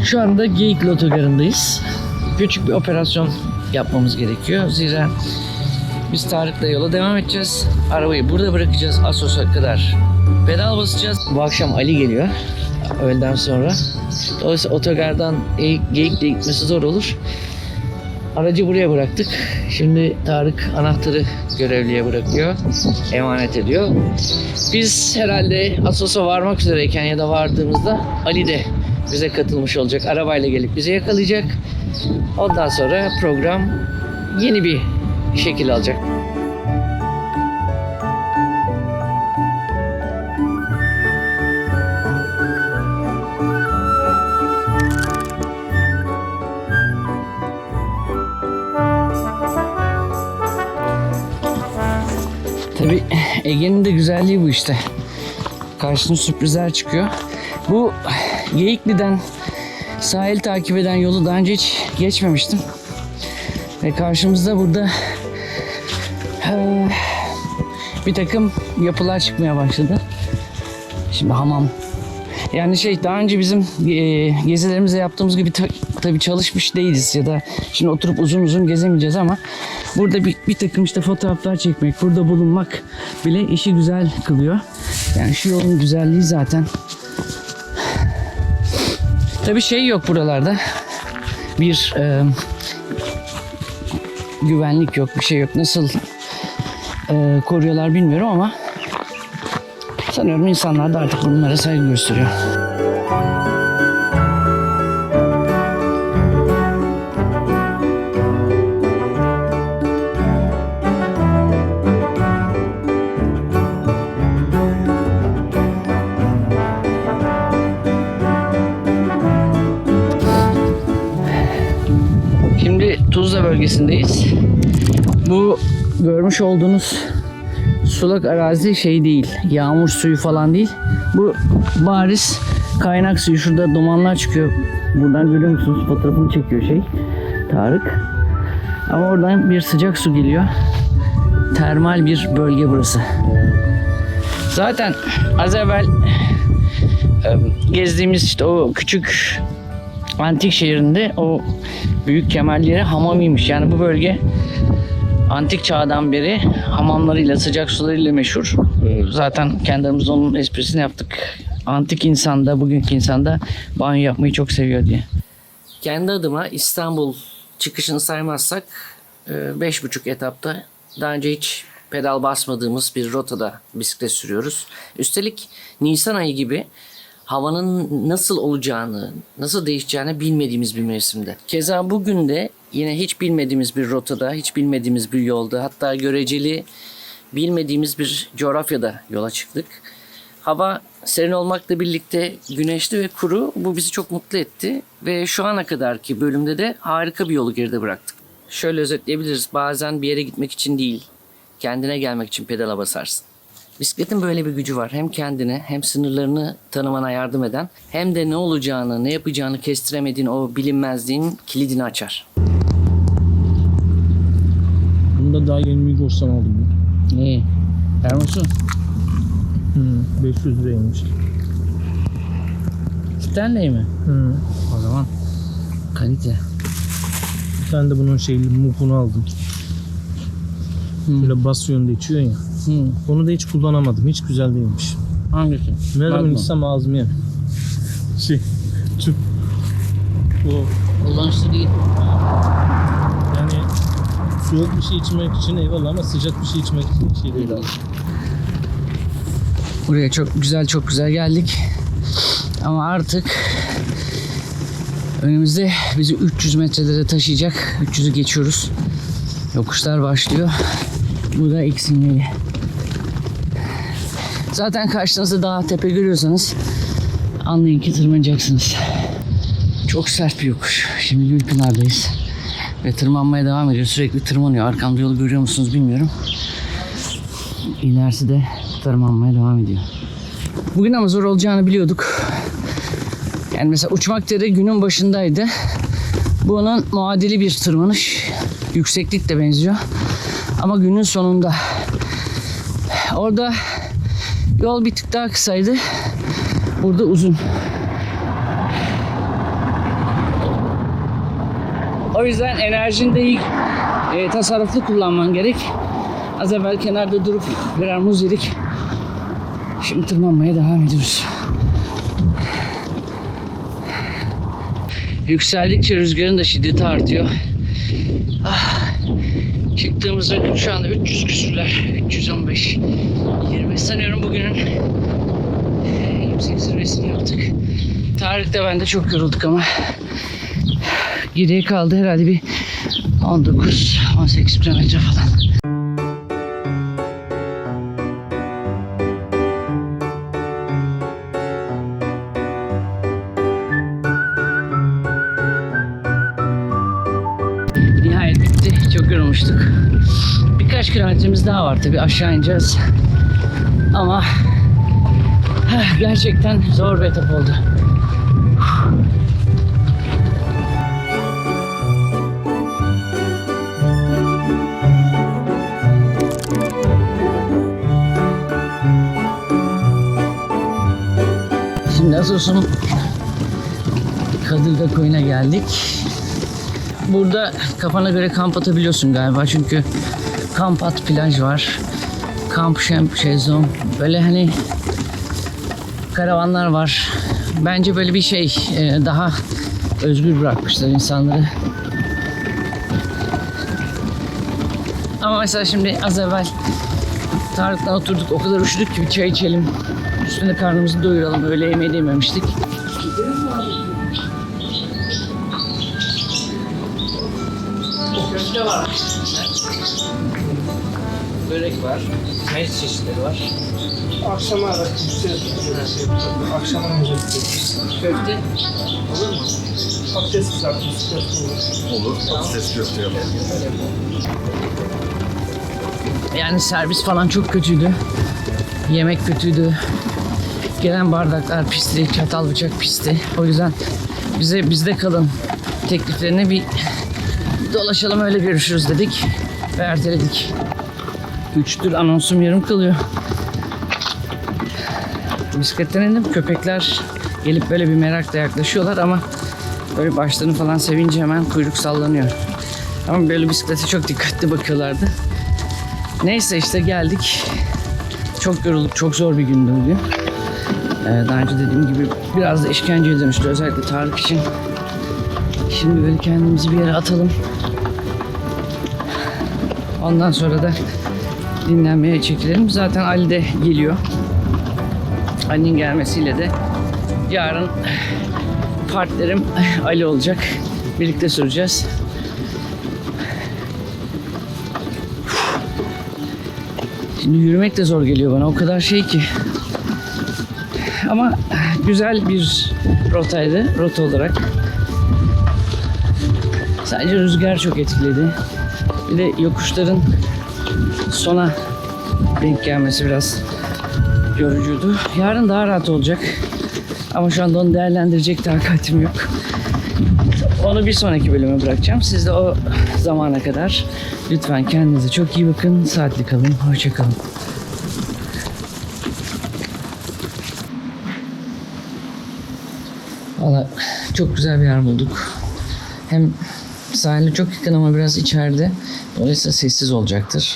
Şu anda Geyikli Otogarı'ndayız. Küçük bir operasyon yapmamız gerekiyor. Zira biz Tarık'la yola devam edeceğiz. Arabayı burada bırakacağız. Assos'a kadar pedal basacağız. Bu akşam Ali geliyor. Öğleden sonra. Dolayısıyla otogardan Geyikli'ye gitmesi zor olur. Aracı buraya bıraktık. Şimdi Tarık anahtarı görevliye bırakıyor. Emanet ediyor. Biz herhalde Assos'a varmak üzereyken ya da vardığımızda Ali de bize katılmış olacak. Arabayla gelip bizi yakalayacak. Ondan sonra program yeni bir şekil alacak. Tabii Ege'nin de güzelliği bu işte. Karşına sürprizler çıkıyor. Bu Geyikli'den sahil takip eden yolu daha önce hiç geçmemiştim. Ve karşımızda burada bir takım yapılar çıkmaya başladı. Şimdi hamam. Yani daha önce bizim gezilerimizde yaptığımız gibi tabii çalışmış değiliz ya da şimdi oturup uzun uzun gezemeyeceğiz ama burada bir takım işte fotoğraflar çekmek, burada bulunmak bile işi güzel kılıyor. Yani şu yolun güzelliği zaten. Tabii yok buralarda. Bir güvenlik yok, bir şey yok. Nasıl koruyorlar bilmiyorum ama sanıyorum insanlar da artık bunlara saygı gösteriyor. Şimdi Tuzla bölgesindeyiz. Bu görmüş olduğunuz sulak arazi değil, yağmur suyu falan değil. Bu bariz kaynak suyu. Şurada dumanlar çıkıyor. Buradan görüyor musunuz? Fotoğrafını çekiyor Tarık. Ama oradan bir sıcak su geliyor. Termal bir bölge burası. Zaten az evvel gezdiğimiz o küçük antik şehrinde o büyük kemerli yeri hamamıymış. Yani bu bölge antik çağdan beri hamamlarıyla, sıcak sularıyla meşhur. Zaten kendimiz onun esprisini yaptık. Antik insanda, bugünkü insanda banyo yapmayı çok seviyor diye. Kendi adıma İstanbul çıkışını saymazsak 5,5 etapta daha önce hiç pedal basmadığımız bir rotada bisiklet sürüyoruz. Üstelik Nisan ayı gibi havanın nasıl olacağını, nasıl değişeceğini bilmediğimiz bir mevsimde. Keza bugün de yine hiç bilmediğimiz bir rotada, hiç bilmediğimiz bir yolda, hatta göreceli bilmediğimiz bir coğrafyada yola çıktık. Hava serin olmakla birlikte güneşli ve kuru. Bu bizi çok mutlu etti ve şu ana kadarki bölümde de harika bir yolu geride bıraktık. Şöyle özetleyebiliriz. Bazen bir yere gitmek için değil, kendine gelmek için pedala basarsın. Bisikletin böyle bir gücü var. Hem kendine hem sınırlarını tanımana yardım eden hem de ne olacağını, ne yapacağını kestiremediğin o bilinmezliğin kilidini açar. Bunda daha yeni Migros'tan aldım. İyi. Termosu? 500 liraymış. Stanley mi? O zaman kalite. Bir tane de bunun mupunu aldım. Böyle basıyorsun da içiyorsun ya. Onu da hiç kullanamadım. Hiç güzel değilmiş. Hangisi? Ne zaman içsem ağzımı yer. Tüp. O Kullanışlı değil. yani soğuk bir şey içmek için eyvallah ama sıcak bir şey içmek için değil abi. Buraya çok güzel geldik. Ama artık önümüzde bizi 300 metrelere taşıyacak. 300'ü geçiyoruz. Yokuşlar başlıyor. Bu da ilk sinyali. Zaten karşınızda dağ tepe görüyorsanız anlayın ki tırmanacaksınız. Çok sert bir yokuş. Şimdi Gülpınar'dayız. Ve tırmanmaya devam ediyor. Sürekli tırmanıyor. Arkamda yolu görüyor musunuz bilmiyorum. İlerisi de tırmanmaya devam ediyor. Bugün ama zor olacağını biliyorduk. Yani mesela uçmak dere günün başındaydı. Bu onun muadili bir tırmanış. Yükseklik de benziyor. Ama günün sonunda. Orada yol bir tık daha kısaydı. Burada uzun. O yüzden enerjini de iyi tasarruflu kullanman gerek. Az evvel kenarda durup birer muz yedik. Şimdi tırmanmaya devam ediyoruz. Yükseldikçe rüzgarın da şiddeti artıyor. Çıktığımız rakım şu anda 300 küsürler. 315. 20 sanıyorum bugünün yüksek zirvesini yaptık. Tarık'ta ben de çok yorulduk ama geriye kaldı herhalde bir 19-18 kilometre falan. Nihayet bitti. Çok yorulmuştuk. Birkaç kilometremiz daha var tabii. Aşağı ineceğiz. Ama gerçekten zor bir etap oldu. Şimdi Assos'un Kadırga Koyu'na geldik. Burada kafana göre kamp atabiliyorsun galiba çünkü kamp at plaj var. Kamp şezlong böyle hani karavanlar var. Bence böyle bir şey daha özgür bırakmışlar insanları. Ama mesela şimdi az evvel Tarık'la oturduk, o kadar üşüdük ki bir çay içelim. Üstüne karnımızı doyuralım. Öğle yemeği de yememiştik. Köfte var. Börek var. Mez çeşitleri var. Akşama da akşama Köfte olur mu? patates kızartması köfte olur. Olur. Patates köfte yapalım. Yani servis falan çok kötüydü. Yemek kötüydü. Gelen bardaklar pisti, çatal bıçak pisti. O yüzden bizde kalın tekliflerine bir dolaşalım öyle görüşürüz dedik ve erteledik. 3'tür anonsum yarım kalıyor. Bisikletten indim. Köpekler gelip böyle bir merakla yaklaşıyorlar ama böyle başlarını falan sevince hemen kuyruk sallanıyor. Ama böyle bisiklete çok dikkatli bakıyorlardı. Neyse işte geldik. Çok yorulduk. Çok zor bir gündü bugün. Daha önce dediğim gibi biraz da işkenceye dönüştü. Özellikle Tarık için. Şimdi böyle kendimizi bir yere atalım. Ondan sonra da dinlenmeye çekilelim. Zaten Ali de geliyor. Ali'nin gelmesiyle de yarın partnerim Ali olacak. Birlikte süreceğiz. Şimdi yürümek de zor geliyor bana. O kadar şey ki. Ama güzel bir rotaydı. Rota olarak. Sadece rüzgar çok etkiledi. Bir de yokuşların sona denk gelmesi biraz yorucuydu. Yarın daha rahat olacak. Ama şu anda onu değerlendirecek takatim yok. Onu bir sonraki bölüme bırakacağım. Siz de o zamana kadar lütfen kendinize çok iyi bakın. Saatli kalın. Hoşça kalın. Valla çok güzel bir yer bulduk. Hem sahile çok yakın ama biraz içeride. Dolayısıyla sessiz olacaktır.